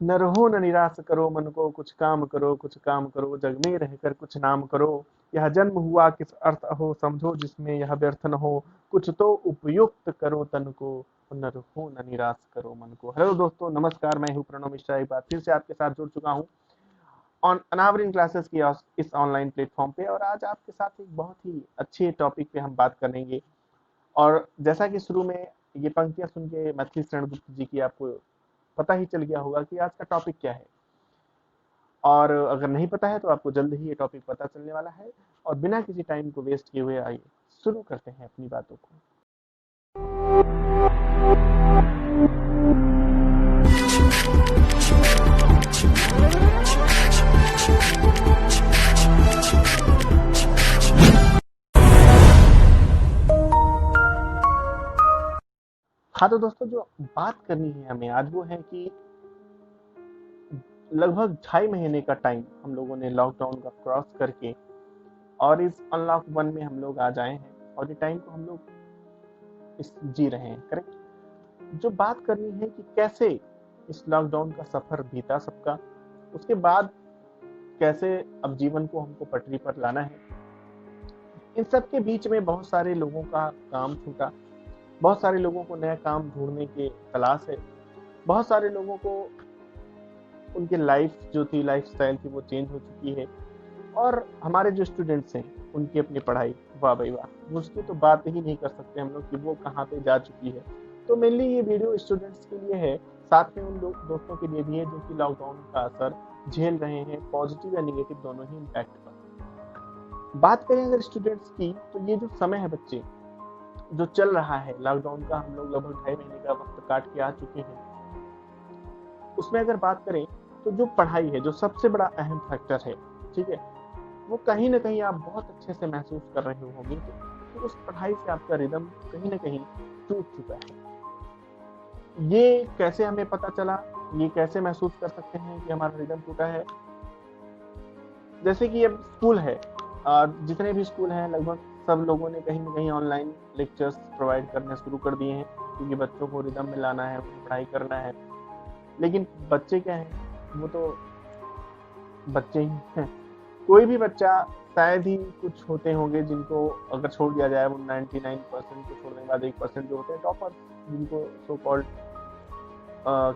न रहो न निराश करो मन को, कुछ काम करो कुछ काम करो, जग में रहकर कुछ नाम करो। यह जन्म हुआ किस अर्थ हो, समझो जिसमें यह व्यर्थ न हो। कुछ तो उपयुक्त करो तन को, न रहो न निराश करो मन को। हेलो दोस्तों, नमस्कार। मैं हूँ प्रणव मिश्रा, एक बार फिर से आपके साथ जुड़ चुका हूँ ऑन अनावरण क्लासेस की इस ऑनलाइन प्लेटफॉर्म पे। और आज आपके साथ एक बहुत ही अच्छे टॉपिक पे हम बात करेंगे। और जैसा कि शुरू में ये पंक्तियां सुन के मैथिली शरण गुप्त जी की आपको पता ही चल गया होगा कि आज का टॉपिक क्या है। और अगर नहीं पता है तो आपको जल्द ही ये टॉपिक पता चलने वाला है। और बिना किसी टाइम को वेस्ट किए हुए आइए शुरू करते हैं अपनी बातों को। हाँ तो दोस्तों, जो बात करनी है हमें आज वो है कि लगभग 2.5 महीने का टाइम हम लोगों ने लॉकडाउन का क्रॉस करके और इस अनलॉक 1 में हम लोग आ जाए हैं। और ये टाइम को हम लोग इस जी रहे हैं, करेक्ट। जो बात करनी है कि कैसे इस लॉकडाउन का सफर बीता सबका, उसके बाद कैसे अब जीवन को हमको पटरी पर लाना है। इन सब के बीच में बहुत सारे लोगों का काम छूटा, बहुत सारे लोगों को नया काम ढूंढने के तलाश है, बहुत सारे लोगों को उनके लाइफ जो थी, लाइफ स्टाइल थी, वो चेंज हो चुकी है। और हमारे जो स्टूडेंट्स हैं उनकी अपनी पढ़ाई, वाह भाई वाह, उसकी तो बात ही नहीं कर सकते हम लोग कि वो कहाँ पे जा चुकी है। तो मेनली ये वीडियो स्टूडेंट्स के लिए है, साथ में उन लोग दोस्तों के लिए भी है जो कि लॉकडाउन का असर झेल रहे हैं, पॉजिटिव या निगेटिव दोनों ही इम्पैक्ट का। बात करें अगर स्टूडेंट्स की, तो ये जो समय है बच्चे जो चल रहा है लॉकडाउन का, हम लोग लगभग 2.5 महीने का वक्त काट के आ चुके हैं। उसमें अगर बात करें तो जो पढ़ाई है, जो सबसे बड़ा अहम फैक्टर है, ठीक है, वो कहीं ना कहीं आप बहुत अच्छे से महसूस कर रहे होंगे कि उस पढ़ाई से आपका रिदम कहीं ना कहीं टूट चुका है। ये कैसे हमें पता चला, ये कैसे महसूस कर सकते हैं कि हमारा रिदम टूटा है। जैसे कि अब स्कूल है, जितने भी स्कूल हैं लगभग सब लोगों ने कहीं ना कहीं ऑनलाइन लेक्चर्स प्रोवाइड करने शुरू कर दिए हैं, क्योंकि बच्चों को रिदम में लाना है, उन्हें पढ़ाई करना है। लेकिन बच्चे क्या हैं, वो तो बच्चे ही हैं। कोई भी बच्चा, शायद ही कुछ होते होंगे जिनको अगर छोड़ दिया जाए, वो 99% को छोड़ने के बाद 1% जो होते हैं टॉपर, जिनको सो कॉल्ड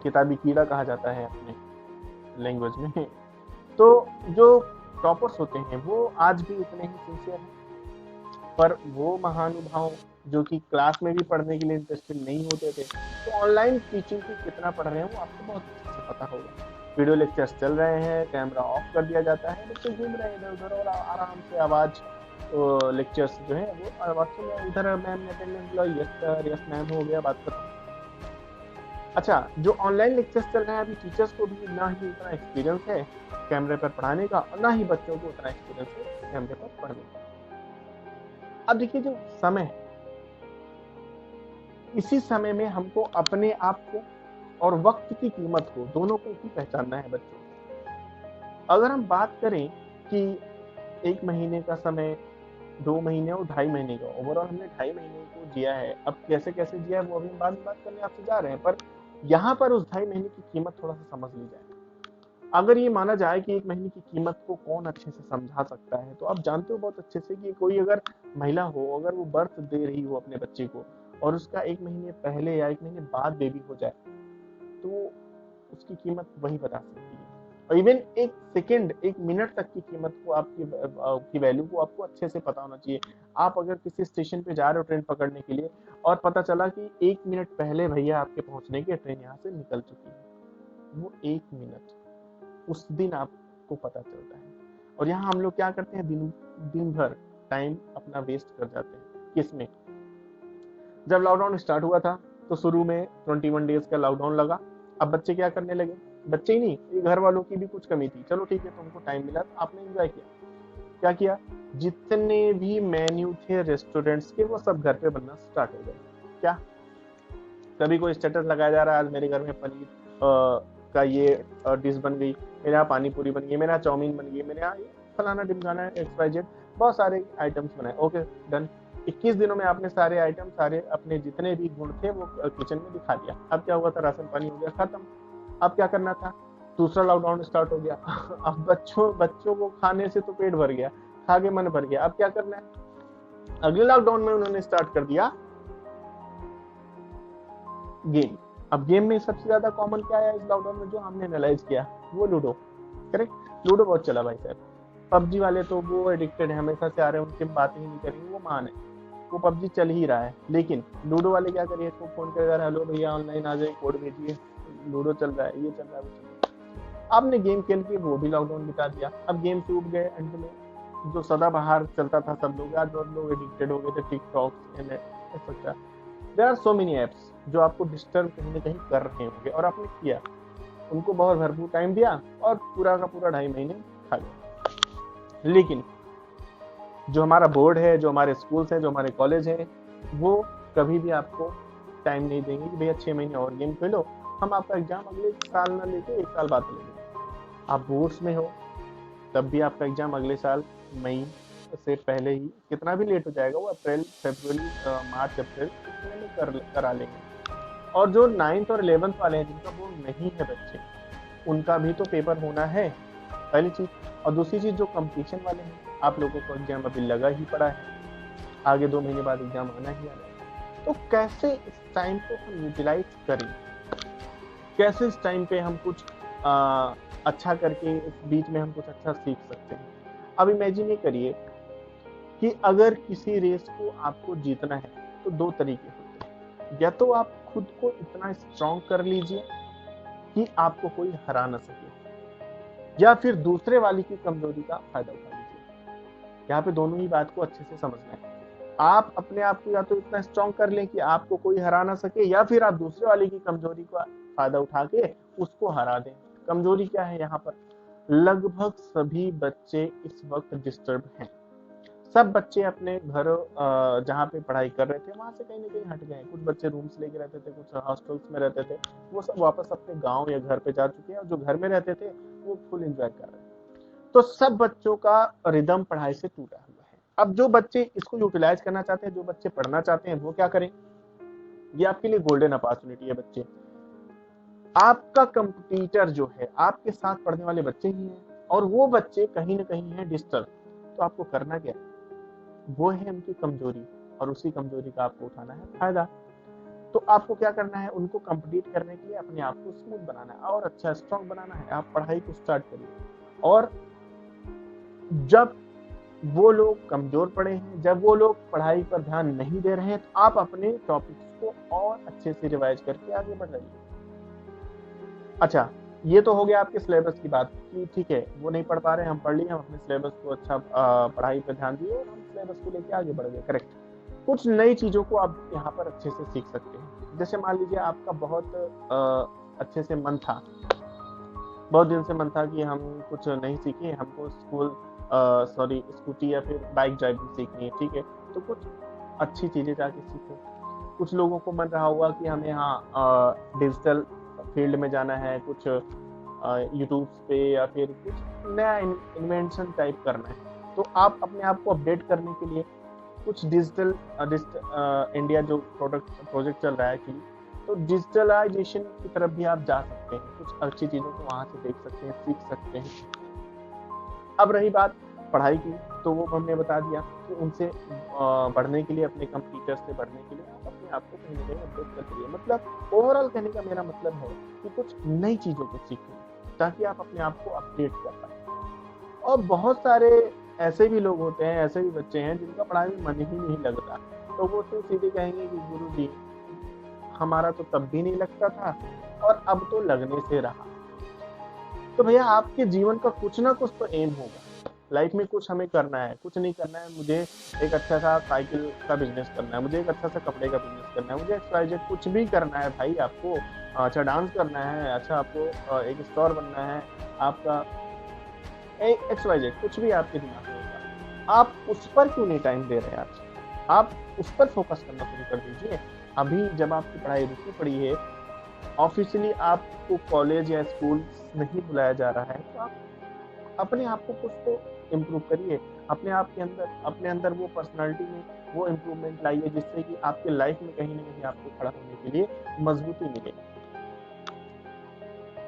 किताबी कीड़ा कहा जाता है अपने लैंग्वेज में। तो जो टॉपर्स होते हैं वो आज भी उतने ही सिंसियर हैं। पर वो महानुभाव जो कि क्लास में भी पढ़ने के लिए इंटरेस्टेड नहीं होते थे, तो ऑनलाइन टीचिंग की कितना पढ़ रहे हैं वो आपको बहुत अच्छे से पता होगा। वीडियो लेक्चर्स चल रहे हैं, कैमरा ऑफ कर दिया जाता है, बच्चे घूम रहे हैं इधर उधर और आराम से आवाज लेक्चर्स जो है वो आवाज से इधर मैम ने अटेंडेंस लो, यस सर यस मैम, हो गया, बात खत्म। अच्छा, जो ऑनलाइन लेक्चर्स चल रहे हैं, अभी टीचर्स को भी ना ही उतना एक्सपीरियंस है कैमरे पर पढ़ाने का, और ना ही बच्चों को उतना एक्सपीरियंस है कैमरे पर पढ़ने का। अब देखिए, जो समय है, इसी समय में हमको अपने आप को और वक्त की कीमत को, दोनों को ही पहचानना है बच्चों। अगर हम बात करें कि 1 महीने का समय, 2 महीने और 2.5 महीने का, ओवरऑल हमने 2.5 महीने को जिया है। अब कैसे कैसे जिया है वो अभी हम बाद में बात करने आपसे जा रहे हैं, पर यहाँ पर उस 2.5 महीने की कीमत थोड़ा सा समझ ली जाए। अगर ये माना जाए कि 1 महीने की कीमत को कौन अच्छे से समझा सकता है, तो आप जानते हो बहुत अच्छे से कि कोई अगर महिला हो, अगर वो बर्थ दे रही हो अपने बच्चे को, और उसका 1 महीने पहले या 1 महीने बाद बेबी हो जाए, तो उसकी कीमत वही बता सकती है। और इवन 1 सेकेंड, 1 मिनट तक की कीमत को, आपकी वैल्यू को आपको अच्छे से पता होना चाहिए। आप अगर किसी स्टेशन पे जा रहे हो ट्रेन पकड़ने के लिए, और पता चला कि 1 मिनट पहले भैया आपके पहुंचने की ट्रेन यहाँ से निकल चुकी है, वो 1 मिनट उस दिन आपको पता चलता है। और यहाँ हम लोग क्या करते हैं, दिन दिन भर टाइम अपना वेस्ट कर जाते हैं किसमें। जब लॉकडाउन स्टार्ट हुआ था तो शुरू में 21 डेज का लॉकडाउन लगा। अब बच्चे क्या करने लगे, बच्चे ही नहीं, ये घर वालों की भी कुछ कमी थी। चलो ठीक है, तुमको टाइम मिला तो आपने एंजॉय किया। क्या किया, जितने भी मेन्यू थे रेस्टोरेंट्स के, वो सब घर पे बनना स्टार्ट हो गए। क्या, कभी कोई स्टेटस लगाया जा रहा है, आज मेरे घर में पनीर का ये डिश बन गई, मेरे यहाँ पानी पूरी बन गई, मेरे यहाँ चाउमीन बन गई, मेरे यहाँ फलाना डिमकाना XYZ, बहुत सारे आइटम्स बनाए। Okay done. 21 दिनों में आपने सारे आइटम, सारे अपने जितने भी गुण थे वो किचन में दिखा दिया। अब क्या हुआ था, राशन पानी हो गया खत्म। अब क्या करना था, दूसरा लॉकडाउन स्टार्ट हो गया। अब बच्चों को खाने से तो पेट भर गया, खा के मन भर गया, अब क्या करना है? अगले लॉकडाउन में उन्होंने स्टार्ट कर दिया गेम। अब गेम में सबसे ज्यादा कॉमन क्या है इस लॉकडाउन में जो हमने एनालाइज किया, वो लूडो। करेक्ट, लूडो बहुत चला भाई साहब। पबजी वाले तो वो एडिक्टेड है, हमेशा से आ रहे हैं, उनकी बात ही नहीं करेंगे, वो मान है, वो पबजी चल ही रहा है। लेकिन लूडो वाले क्या करिए, इसको फोन करेगा, हेलो भैया ऑनलाइन आ जाए, कोड भेजिए, लूडो चल रहा है, ये चल रहा है, वो चल रहा है। आपने गेम खेल के वो भी लॉकडाउन बिता दिया। अब गेम से उठ गए, एंड में जो सदाबहार चलता था सब लोग, आज बहुत लोग एडिक्टेड हो गए थे TikTok and etcetera. There are so many apps जो आपको डिस्टर्ब कहीं ना कहीं कर रहे होंगे, और आपने किया, उनको बहुत भरपूर टाइम दिया और पूरा का पूरा 2.5 महीने खा गया। लेकिन जो हमारा बोर्ड है, जो हमारे स्कूल्स हैं, जो हमारे कॉलेज हैं, वो कभी भी आपको टाइम नहीं देंगे कि भैया 6 महीने और गेम खेलो, हम आपका एग्जाम अगले साल ना लेके 1 साल बाद लेंगे। आप बोर्ड्स में हो तब भी आपका एग्जाम अगले साल मई से पहले ही, कितना भी लेट हो जाएगा वो अप्रैल फरवरी मार्च अप्रैल इतने में करा लेंगे। और जो 9th और 11th वाले हैं जिनका बोर्ड नहीं है बच्चे, उनका भी तो पेपर होना है, पहली चीज। और दूसरी चीज जो कंपटीशन वाले हैं, आप लोगों को एग्जाम अभी लगा ही पड़ा है, आगे 2 महीने बाद एग्जाम आना ही आना है। तो कैसे इस टाइम को हम यूटिलाइज करें, कैसे इस टाइम पे हम कुछ अच्छा करके इस बीच में हम कुछ अच्छा सीख सकते हैं। अब इमेजिन ये करिए कि अगर किसी रेस को आपको जीतना है तो 2 तरीके होते हैं, या तो आप खुद को इतना स्ट्रांग कर लीजिए कि आपको कोई हरा ना सके, या फिर दूसरे वाले की कमजोरी का फायदा उठा लीजिए। यहाँ पे दोनों ही बात को अच्छे से समझना है। आप अपने आप को या तो इतना स्ट्रांग कर लें कि आपको कोई हरा ना सके, या फिर आप दूसरे वाले की कमजोरी का फायदा उठा के उसको हरा दें। कमजोरी क्या है यहाँ पर? लगभग सभी बच्चे इस वक्त डिस्टर्ब हैं। सब बच्चे अपने घर जहाँ पे पढ़ाई कर रहे थे वहां से कहीं ना कहीं हट गए। कुछ बच्चे रूम्स लेके रहते थे, कुछ हॉस्टल्स में रहते थे, वो सब वापस अपने गांव या घर पे जा चुके हैं, और जो घर में रहते थे वो फुल एंजॉय कर रहे हैं। तो सब बच्चों का रिदम पढ़ाई से टूटा हुआ है। अब जो बच्चे इसको यूटिलाइज करना चाहते हैं, जो बच्चे पढ़ना चाहते हैं, वो क्या करें? ये आपके लिए गोल्डन अपॉर्चुनिटी है बच्चे। आपका कंपटीटर जो है आपके साथ पढ़ने वाले बच्चे ही हैं, और वो बच्चे कहीं ना कहीं है डिस्टर्ब। तो आपको करना क्या है? वो है उनकी कमजोरी, और उसी कमजोरी का आपको उठाना है फायदा। तो आपको क्या करना है? उनको कंप्लीट करने के लिए अपने आप को स्मूथ बनाना है और अच्छा स्ट्रॉन्ग बनाना है। आप पढ़ाई को स्टार्ट करिए, और जब वो लोग कमजोर पड़े हैं, जब वो लोग पढ़ाई पर ध्यान नहीं दे रहे हैं, तो आप अपने टॉपिक्स को और अच्छे से रिवाइज करके आगे बढ़ जाइए। अच्छा, ये तो हो गया आपके सिलेबस की बात कि ठीक है वो नहीं पढ़ पा रहे हैं, हम पढ़ लिए, हम अपने सिलेबस को अच्छा पढ़ाई पर ध्यान दिए और हम सिलेबस को लेके आगे बढ़ गए। करेक्ट। कुछ नई चीजों को आप यहाँ पर अच्छे से सीख सकते हैं। जैसे मान लीजिए आपका बहुत अच्छे से मन था, बहुत दिन से मन था कि हम कुछ नहीं सीखे, हमको स्कूटी या फिर बाइक ड्राइविंग सीखनी है, ठीक है, तो कुछ अच्छी चीजें जाके सीखो। कुछ लोगों को मन रहा होगा कि हमें यहाँ डिजिटल फील्ड में जाना है, कुछ यूट्यूब पे या फिर कुछ नया इन्वेंशन टाइप करना है, तो आप अपने आप को अपडेट करने के लिए कुछ डिजिटल इंडिया जो प्रोजेक्ट चल रहा है एक्चुअली, तो डिजिटलाइजेशन की तरफ भी आप जा सकते हैं। कुछ अच्छी चीज़ों को वहाँ से देख सकते हैं, सीख सकते हैं। अब रही बात पढ़ाई की, तो वो हमने बता दिया कि उनसे बढ़ने के लिए, अपने कंप्यूटर से बढ़ने के लिए आप अपने आप को कहीं ना कहीं अपडेट करते रहिए। मतलब ओवरऑल कहने का मेरा मतलब है कि कुछ नई चीज़ों को सीखें ताकि आप अपने आप को अपडेट कर पाए। और बहुत सारे ऐसे भी लोग होते हैं, ऐसे भी बच्चे हैं जिनका पढ़ाई में मन ही नहीं लगता, तो वो तो सीधे कहेंगे कि गुरुजी हमारा तो तब भी नहीं लगता था और अब तो लगने से रहा। तो भैया आपके जीवन का कुछ ना कुछ तो एम होगा, लाइफ में कुछ हमें करना है, कुछ नहीं करना है। मुझे एक अच्छा सा साइकिल का बिजनेस करना है, मुझे एक अच्छा सा कपड़े का बिजनेस करना है, मुझे XYZ कुछ भी करना है भाई। आपको अच्छा डांस करना है, अच्छा आपको एक स्टार बनना है, आपका XYZ कुछ भी आपके दिमाग में होगा, आप उस पर क्यों नहीं टाइम दे रहे? आप उस पर फोकस करना शुरू कर दीजिए। अभी जब आपकी पढ़ाई रुकी पड़ी है, ऑफिशियली आपको कॉलेज या स्कूल नहीं बुलाया जा रहा है, तो आप अपने आप को कुछ तो इम्प्रूव करिए। अपने अंदर वो पर्सनालिटी में वो इम्प्रूवमेंट लाइए जिससे कि आपके लाइफ में कहीं ना कहीं आपको खड़ा होने के लिए मजबूती मिले।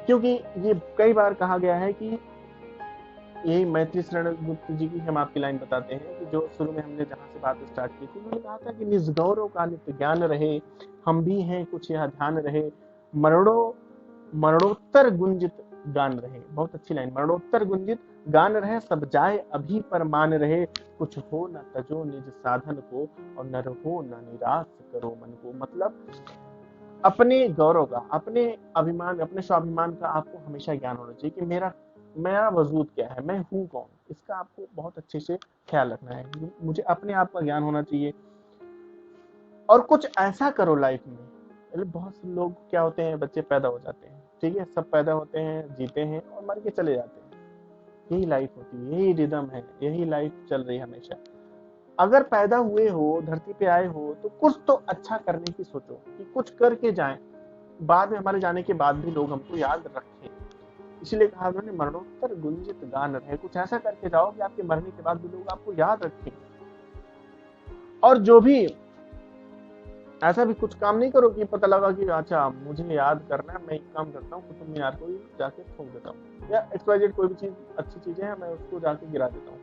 क्योंकि ये कई बार कहा गया है कि यही मैथिली शरण गुप्त जी की हम आपकी लाइन बताते हैं कि जो शुरू में हमने जहाँ से बात स्टार्ट की थी, उन्होंने कहा था कि निजगौरव का नित्य ज्ञान रहे, हम भी हैं कुछ यह ध्यान रहे, मरणों मरणोत्तर गुंजित गान रहे। बहुत अच्छी लाइन, मरणोत्तर गुंजित गान रहे, सब जाए अभी पर मान रहे, कुछ हो न तजो निज साधन को, और न रहो न निराश करो मन को। मतलब अपने गौरव का, अपने अभिमान, अपने स्वाभिमान का आपको हमेशा ज्ञान होना चाहिए कि मेरा वजूद क्या है, मैं हूँ कौन, इसका आपको बहुत अच्छे से ख्याल रखना है। मुझे अपने आप का ज्ञान होना चाहिए और कुछ ऐसा करो लाइफ में। मतलब बहुत से लोग क्या होते हैं, बच्चे पैदा हो जाते हैं, ठीक है, सब पैदा होते हैं, जीते हैं और मर के चले जाते हैं। यही लाइफ होती है, यही रिदम है, यही लाइफ चल रही है हमेशा। अगर पैदा हुए हो, धरती पे आए हो, तो कुछ तो अच्छा करने की सोचो कि कुछ करके जाएं, बाद में हमारे जाने के बाद भी लोग हमको याद रखें। इसीलिए कहा उन्होंने मरणोत्तर गुंजित गान रहे, कुछ ऐसा करके जाओ कि आपके मरने के बाद भी लोग आपको याद रखें। और जो भी ऐसा भी कुछ काम नहीं करो कि पता लगा कि अच्छा मुझे याद करना है, मैं एक काम करता हूँ कुतुब मीनार को जाके ठोक देता हूँ, या एक्सवाइजेड कोई भी चीज अच्छी चीजें हैं मैं उसको जाके गिरा देता हूँ।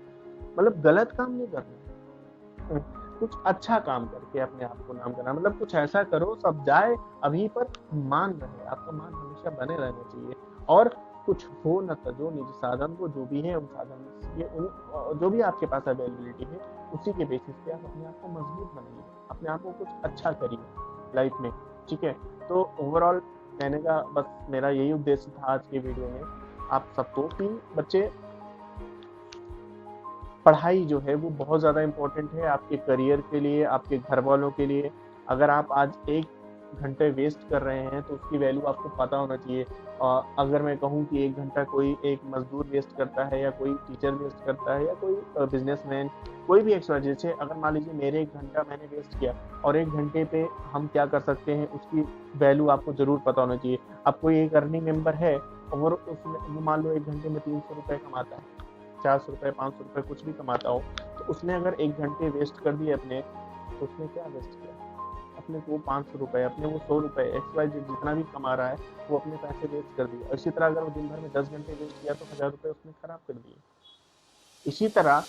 मतलब गलत काम नहीं करना, कुछ अच्छा काम करके अपने आप को नाम करना। मतलब कुछ ऐसा करो सब जाए अभी पर मान रहे, आपका मान हमेशा बने रहना चाहिए। और कुछ हो न तजो निज साधन को, जो भी है उन साधन ये उन जो भी आपके पास अवेलेबिलिटी है उसी के बेसिस पे आप अपने आप को मजबूत बनाइए, अपने आप को कुछ अच्छा करिए लाइफ में, ठीक है। तो ओवरऑल कहने का बस मेरा यही उद्देश्य था आज के वीडियो में आप सबको कि बच्चे पढ़ाई जो है वो बहुत ज़्यादा इम्पोर्टेंट है आपके करियर के लिए, आपके घर वालों के लिए। अगर आप आज 1 घंटे वेस्ट कर रहे हैं तो उसकी वैल्यू आपको पता होना चाहिए। अगर मैं कहूँ कि 1 घंटा कोई एक मजदूर वेस्ट करता है, या कोई टीचर वेस्ट करता है, या कोई बिजनेसमैन, कोई भी एक्सवाइजेड से, अगर मान लीजिए मेरे 1 घंटा मैंने वेस्ट किया और 1 घंटे पे हम क्या कर सकते हैं उसकी वैल्यू आपको ज़रूर पता होना चाहिए। अब कोई एक अर्निंग मेंबर है और उसमें मान लो 1 घंटे में 300 रुपये कमाता है, 400 रुपये, 500 रुपये कुछ भी कमाता हो, तो उसने अगर 1 घंटे वेस्ट कर दिए अपने, तो उसने क्या वेस्ट किया? अपने को 500 रुपये, अपने वो 100 रुपये, XYZ जितना भी कमा रहा है वो अपने पैसे वेस्ट कर दिए। इसी तरह अगर वो दिन भर में 10 घंटे वेस्ट किया तो 1000 रुपये उसने खराब कर दिए। इसी तरह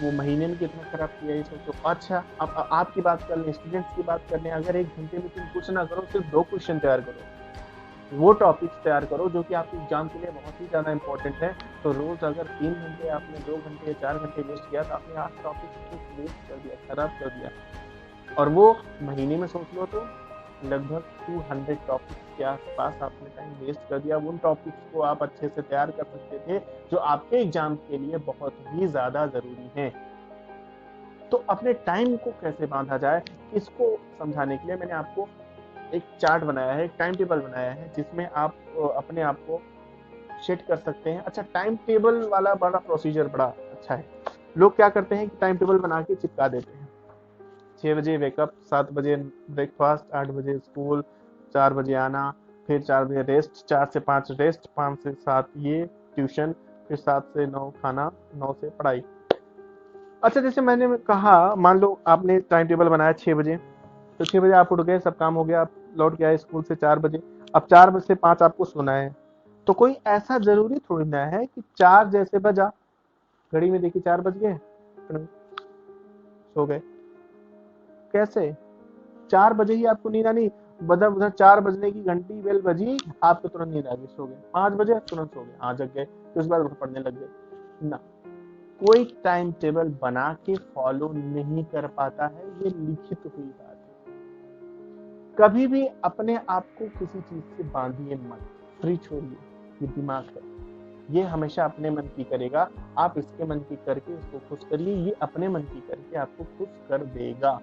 वो महीने में कितना खराब किया ये सोचो। अच्छा अब आपकी बात कर लें, स्टूडेंट्स की बात कर लें, अगर 1 घंटे में तुम कुछ ना करो, सिर्फ 2 क्वेश्चन तैयार करो, वो टॉपिक्स तैयार करो जो कि आपके एग्जाम के लिए बहुत ही ज़्यादा इंपॉर्टेंट है, तो रोज अगर 3 घंटे आपने 2 घंटे या 4 घंटे वेस्ट किया तो आपने 8 टॉपिक्स वेस्ट कर दिया, खराब कर दिया। और वो महीने में सोच लो तो लगभग 200 टॉपिक्स के आसपास आपने टाइम वेस्ट कर दिया। उन टॉपिक्स को आप अच्छे से तैयार कर सकते थे जो आपके एग्जाम के लिए बहुत ही ज़्यादा ज़रूरी हैं। तो अपने टाइम को कैसे बांधा जाए, इसको समझाने के लिए मैंने आपको एक चार्ट बनाया है, एक टाइम टेबल बनाया है, जिसमें आप अपने आप को सेट कर सकते हैं। अच्छा, टाइम टेबल वाला बड़ा प्रोसीजर बड़ा अच्छा है। लोग क्या करते हैं कि टाइम टेबल बना के चिपका देते हैं, 6 बजे वेकअप, 7 बजे ब्रेकफास्ट, 8 बजे स्कूल, 4 बजे आना, फिर 4 बजे रेस्ट, 4 से 5 रेस्ट, 5 से 7 ये ट्यूशन, फिर 7 से 9 खाना, 9 से पढ़ाई। अच्छा, जैसे मैंने कहा, मान लो आपने टाइम टेबल बनाया 6 बजे, तो 6 बजे आप उठ गए, सब काम हो गया, आप लौट के आए स्कूल से 4 बजे। अब 4 बजे से 5 आपको सोना है, तो कोई ऐसा जरूरी थोड़ी ना है कि 4 जैसे बजा, घड़ी में देखिए 4 बज गए, सो गए। कैसे? 4 बजे ही आपको नींद आनी, बदल उधर 4 बजने की घंटी बेल बजी, आपको तुरंत नींद आ गई, सो गए। 5 बजे तुरंत सो गए, हाँ जग गए, फिर उसके बाद पढ़ने लग गए ना। कोई टाइम टेबल बना के फॉलो नहीं कर पाता है, ये लिखित हुई बात है। कभी भी अपने आप को किसी चीज से बांधिए मत, फ्री छोड़िए। ये दिमाग है, ये हमेशा अपने मन की करेगा, आप इसके मन की करके इसको खुश करिए, ये अपने मन की करके आपको खुश कर देगा।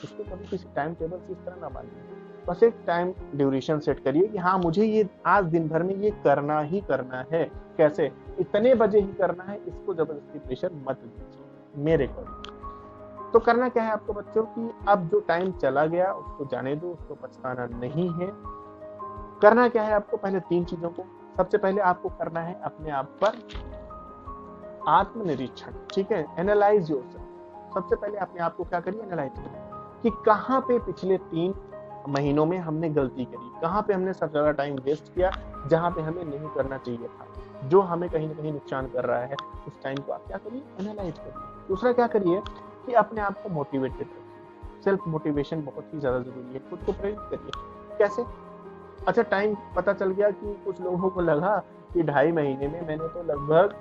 इसको कभी किसी टाइम टेबल से इस तरह ना बांधिए। बस एक टाइम ड्यूरेशन सेट करिए कि हाँ मुझे ये आज दिन भर में ये करना ही करना है। कैसे? इतने बजे ही करना है, इसको जबरदस्ती प्रेशर मत दीजिए मेरे को। तो करना क्या है आपको बच्चों की, अब जो टाइम चला गया उसको जाने दो, उसको पछताना नहीं है। करना क्या है आपको, पहले 3 चीजों को। सबसे पहले आपको करना है अपने आप पर आत्मनिरीक्षण, ठीक है, एनालाइज योरसेल्फ। सबसे पहले अपने आप को क्या करिए, एनालाइज करिए कि कहाँ पे पिछले 3 महीनों में हमने गलती करी, कहाँ पे हमने सबसे ज्यादा टाइम वेस्ट किया, जहाँ पे हमें नहीं करना चाहिए था, जो हमें कहीं ना कहीं नुकसान कर रहा है, उस टाइम को आप क्या करिए, एनालाइज करिए। दूसरा क्या करिए कि अपने आप को मोटिवेटेड रखिए। सेल्फ मोटिवेशन बहुत ही ज्यादा जरूरी है, खुद को प्रेरित करिए। कैसे? अच्छा, टाइम पता चल गया कि कुछ लोगों को लगा कि 2.5 महीने में मैंने तो लगभग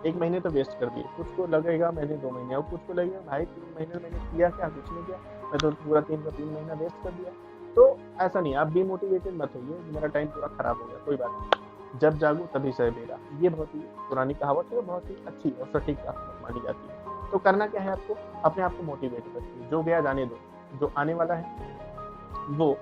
1 महीने तो वेस्ट कर दिए, कुछ को लगेगा मैंने 2 महीने, और कुछ को लगेगा भाई 3 महीने मैंने किया क्या, कुछ नहीं किया, मैं तो पूरा 3 महीना वेस्ट कर दिया। तो ऐसा नहीं, आप डिमोटिवेटेड मत होइए मेरा टाइम पूरा खराब हो गया, कोई बात नहीं, जब जागो तभी सवेरा, ये बहुत ही पुरानी कहावत है, बहुत ही अच्छी और सटीक कहावत मानी जाती है। तो करना क्या है आपको, अपने आप को मोटिवेट रखिए, जो गया जाने दो, जो आने वाला है वो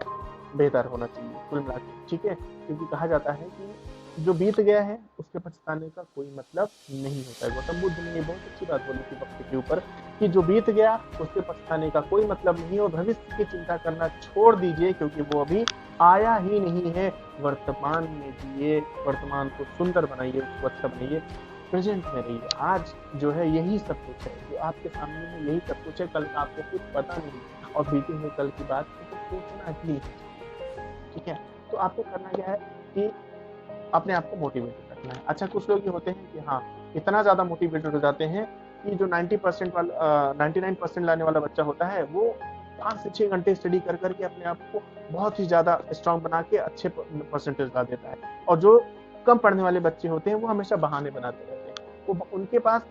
बेहतर होना चाहिए कुल मिला के, ठीक है। क्योंकि कहा जाता है कि जो बीत गया है उसके पछताने का कोई मतलब नहीं होता है। गौतम बुद्ध ने ये बहुत अच्छी बात बोली थी वक्त के ऊपर कि जो बीत गया उसके पछताने का कोई मतलब नहीं, और भविष्य की चिंता करना छोड़ दीजिए क्योंकि वो अभी आया ही नहीं है। वर्तमान में जिए, वर्तमान को सुंदर बनाइए, उसको अच्छा बनाइए, प्रेजेंट में रहिए। आज जो है यही सब कुछ है, जो आपके सामने है यही सब कुछ है, कल का आपको कुछ पता नहीं, और बीते हुए कल की बात को तो सोचना ही नहीं, ठीक है। तो आपको करना क्या है कि अपने आप को मोटिवेटेड रखना है। अच्छा, कुछ लोग ये होते हैं कि हाँ इतना ज्यादा मोटिवेटेड हो जाते हैं कि जो 90% वाला 99% लाने वाला बच्चा होता है वो 5 से 6 घंटे स्टडी कर करके अपने आप को बहुत ही ज्यादा स्ट्रांग बना के अच्छे परसेंटेज ला देता है, और जो कम पढ़ने वाले बच्चे होते हैं वो हमेशा बहाने बनाते रहते हैं, वो उनके पास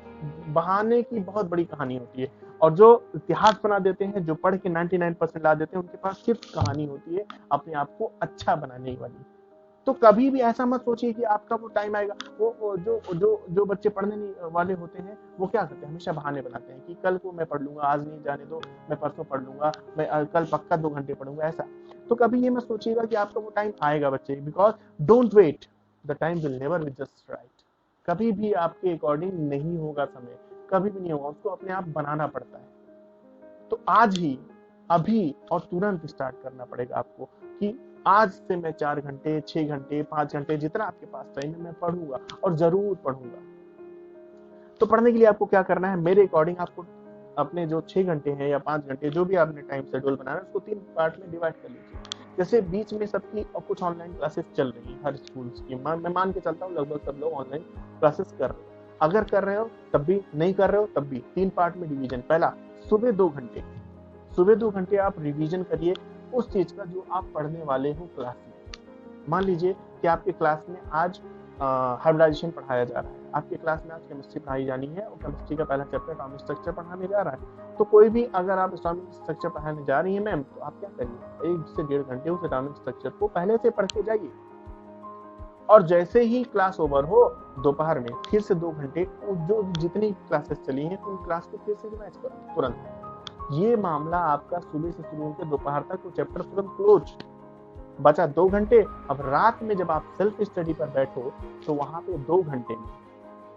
बहाने की बहुत बड़ी कहानी होती है, और जो इतिहास बना देते हैं, जो पढ़ के 99% ला देते हैं, उनके पास सिर्फ कहानी होती है अपने आप को अच्छा बनाने वाली। तो कभी भी ऐसा मत सोचिए कि आपका वो टाइम आएगा। वो जो जो जो बच्चे पढ़ने नहीं वाले होते हैं वो क्या करते हैं, हमेशा बहाने बनाते हैं कि कल को मैं पढ़ लूंगा, आज नहीं, जाने दो, मैं परसों पढ़ लूंगा, मैं कल पक्का 2 घंटे पढ़ूंगा, ऐसा। तो कभी ये मत सोचिएगा कि आपका वो टाइम आएगा बच्चे, because don't wait, the time will never be just right. कभी भी आपके अकॉर्डिंग नहीं होगा समय, कभी भी नहीं होगा, उसको अपने आप बनाना पड़ता है। तो आज ही, अभी और तुरंत स्टार्ट करना पड़ेगा आपको कि आज से मैं 4 घंटे, 6 घंटे, 5 घंटे, जितना आपके पास टाइम है मैं पढ़ूंगा, और जरूर पढ़ूंगा। तो पढ़ने के लिए आपको क्या करना है, मेरे अकॉर्डिंग आपको अपने जो 6 घंटे हैं या 5 घंटे, जो भी आपने टाइम शेड्यूल बनाना है, उसको 3 पार्ट में डिवाइड कर लीजिए। जैसे बीच में सबकी और कुछ ऑनलाइन क्लासेस चल रही है हर स्कूल की, मैं मान के चलता हूँ लगभग सब लोग ऑनलाइन क्लासेस कर रहे हो। अगर कर रहे हो तब भी, नहीं कर रहे हो तब भी, 3 पार्ट में डिवीजन। पहला, सुबह 2 घंटे, सुबह 2 घंटे आप रिवीजन करिए उस चीज का जो आप पढ़ने वाले हो क्लास में। मान लीजिए कि आपके क्लास में आज हाइब्रिडाइजेशन पढ़ाया जा रहा है, आपके क्लास में आज केमिस्ट्री पढ़ाई जानी है, और केमिस्ट्री का पहला चैप्टर एटॉमिक स्ट्रक्चर पढ़ाने जा रहा है। तो कोई भी, अगर आप एटॉमिक स्ट्रक्चर पढ़ाने जा रही है मैम, तो आप क्या करिए, 1 से 1.5 घंटे उस एटॉमिक स्ट्रक्चर को पहले से पढ़ के जाइए, और जैसे ही क्लास ओवर हो दोपहर में फिर से 2 घंटे जो जितनी क्लासेस चली हैं उन क्लास को फिर से रिवाइज करो तुरंत। ये मामला आपका सुबह से शुरू होकर दोपहर तक वो चैप्टर तुरंत क्लोज, बचा 2 घंटे। अब रात में जब आप सेल्फ स्टडी पर बैठो तो वहां पे 2 घंटे में,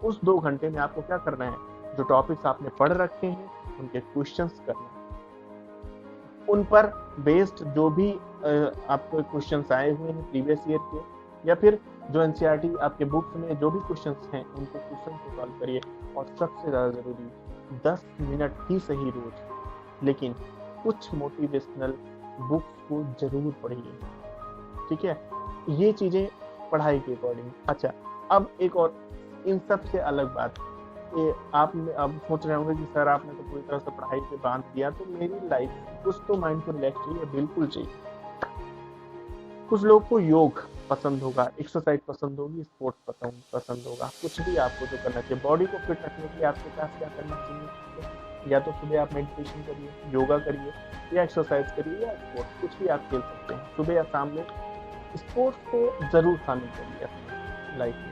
उस 2 घंटे में आपको क्या करना है, जो टॉपिक्स आपने पढ़ रखे हैं उनके क्वेश्चंस करना है, उन पर बेस्ड जो भी आपको क्वेश्चंस आए हुए हैं प्रीवियस ईयर के, या फिर जो एनसीईआरटी आपके बुक्स में जो भी क्वेश्चंस हैं उनको क्वेश्चन को सॉल्व करिए। और सबसे ज्यादा जरूरी 10 मिनट ही सही रोज, लेकिन कुछ मोटिवेशनल बुक्स को जरूर पढ़िए, ठीक है। ये चीजें पढ़ाई के अकॉर्डिंग। अच्छा, अब एक और इन सब से अलग बात, ये आप अब सोच रहे होंगे कि सर आपने तो पूरी तरह से पढ़ाई पे बांध दिया, तो मेरी लाइफ कुछ तो माइंड को रिलैक्स चाहिए, बिल्कुल चाहिए। कुछ लोग को योग पसंद होगा, एक्सरसाइज पसंद होगी, स्पोर्ट्स पसंद होगा, कुछ भी आपको जो करना चाहिए बॉडी को फिट रखने के लिए आपके पास क्या करना चाहिए, या तो सुबह आप मेडिटेशन करिए, योगा करिए, या एक्सरसाइज करिए, या स्पोर्ट्स, कुछ भी आप खेल सकते हैं सुबह या शाम में। स्पोर्ट्स को जरूर शामिल करिए अपनी लाइफ में।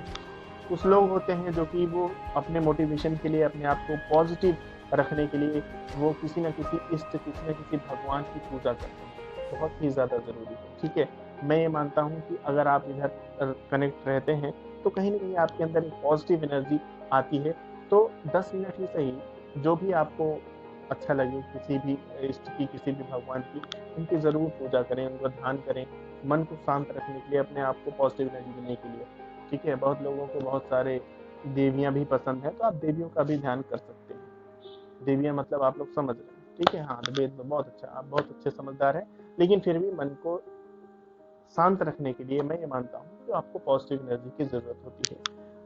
कुछ लोग होते हैं जो कि वो अपने मोटिवेशन के लिए, अपने आप को पॉजिटिव रखने के लिए वो किसी न किसी इष्ट, किसी न किसी भगवान की पूजा करते हैं, बहुत ही ज़्यादा ज़रूरी है, ठीक है। मैं ये मानता हूँ कि अगर आप इधर कनेक्ट रहते हैं तो कहीं ना कहीं आपके अंदर एक पॉजिटिव एनर्जी आती है। तो 10 मिनट ही सही, जो भी आपको अच्छा लगे, किसी भी इष्ट की, किसी भी भगवान की, उनकी ज़रूर पूजा करें, उनका ध्यान करें, मन को शांत रखने के लिए, अपने आप को पॉजिटिव एनर्जी देने के लिए, ठीक है। बहुत लोगों को बहुत सारे देवियाँ भी पसंद है, तो आप देवियों का भी ध्यान कर सकते हैं। देवियाँ मतलब आप लोग समझ रहे हैं, ठीक है। हाँ, तो वेद में बहुत अच्छा, आप बहुत अच्छे समझदार हैं। लेकिन फिर भी मन को शांत रखने के लिए मैं ये मानता हूँ कि आपको पॉजिटिव एनर्जी की जरूरत होती है।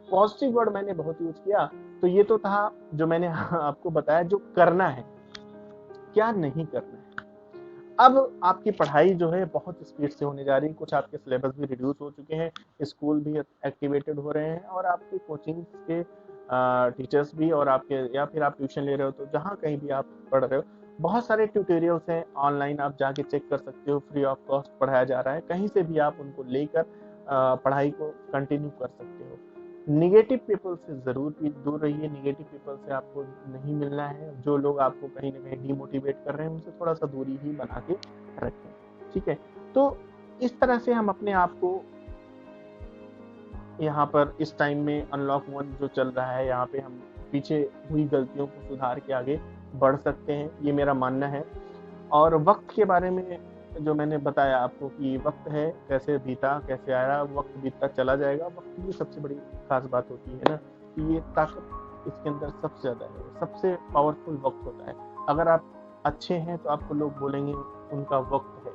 पॉजिटिव वर्ड मैंने बहुत यूज किया, तो ये तो था जो मैंने आपको बताया जो करना है, क्या नहीं करना है। अब आपकी पढ़ाई जो है बहुत स्पीड से होने जा रही है, कुछ आपके सिलेबस भी रिड्यूस हो चुके हैं, स्कूल भी एक्टिवेटेड हो रहे हैं, और आपके कोचिंग के टीचर्स भी, और आपके या फिर आप ट्यूशन ले रहे हो तो जहाँ कहीं भी आप पढ़ रहे हो, बहुत सारे ट्यूटोरियल्स हैं ऑनलाइन, आप जाके चेक कर सकते हो, फ्री ऑफ कॉस्ट पढ़ाया जा रहा है, कहीं से भी आप उनको लेकर पढ़ाई को कंटिन्यू कर सकते हो। निगेटिव पीपल से जरूर भी दूर रहिए, निगेटिव पीपल से आपको नहीं मिलना है, जो लोग आपको कहीं ना कहीं डिमोटिवेट कर रहे हैं उनसे थोड़ा सा दूरी ही बना के रखें, ठीक है। तो इस तरह से हम अपने आप को यहाँ पर इस टाइम में अनलॉक 1 जो चल रहा है, यहाँ पे हम पीछे हुई गलतियों को सुधार के आगे बढ़ सकते हैं, ये मेरा मानना है। और वक्त के बारे में जो मैंने बताया आपको कि वक्त है कैसे बीता कैसे आया, वक्त बीतता चला जाएगा, वक्त की सबसे बड़ी खास बात होती है ना कि ये ताकत इसके अंदर सबसे ज़्यादा है, सबसे पावरफुल वक्त होता है। अगर आप अच्छे हैं तो आपको लोग बोलेंगे उनका वक्त है,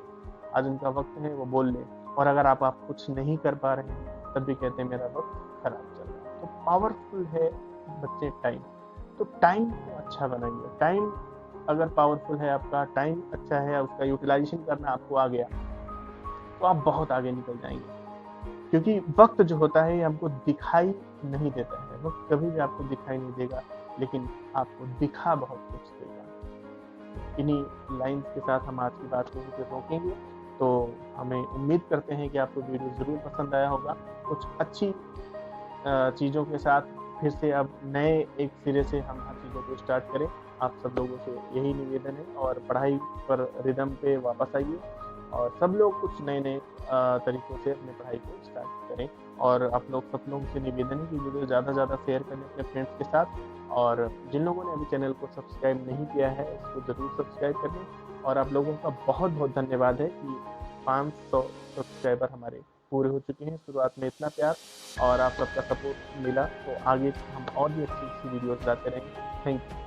आज उनका वक्त है, वो बोल लें। और अगर आप कुछ नहीं कर पा रहे हैं तब भी कहते हैं मेरा वक्त खराब चल रहा है। तो पावरफुल है बच्चे टाइम, तो टाइम को अच्छा बनाइए। टाइम अगर पावरफुल है, आपका टाइम अच्छा है, उसका यूटिलाइजेशन करना आपको आ गया तो आप बहुत आगे निकल जाएंगे। क्योंकि वक्त जो होता है ये हमको दिखाई नहीं देता है, वक्त कभी भी आपको दिखाई नहीं देगा, लेकिन आपको दिखा बहुत कुछ देगा। इन्हीं लाइंस के साथ हम आज की बात को रोकेंगे। तो हमें उम्मीद करते हैं कि आपको वीडियो ज़रूर पसंद आया होगा, कुछ अच्छी चीज़ों के साथ फिर से अब नए एक सिरे से हम हर चीज़ों को स्टार्ट करें। आप सब लोगों से यही निवेदन है, और पढ़ाई पर रिदम पे वापस आइए, और सब लोग कुछ नए नए तरीक़ों से अपनी पढ़ाई को स्टार्ट करें। और आप लोग सब लोगों से निवेदन है कि वीडियो ज़्यादा से ज़्यादा शेयर करें अपने फ्रेंड्स के साथ, और जिन लोगों ने अभी चैनल को सब्सक्राइब नहीं किया है इसको ज़रूर सब्सक्राइब करें। और आप लोगों का बहुत बहुत धन्यवाद है कि 500 सब्सक्राइबर हमारे पूरे हो चुके हैं। शुरुआत में इतना प्यार और आप सबका सपोर्ट मिला, तो आगे हम और भी अच्छी अच्छी वीडियोस लाते रहेंगे। Thank you.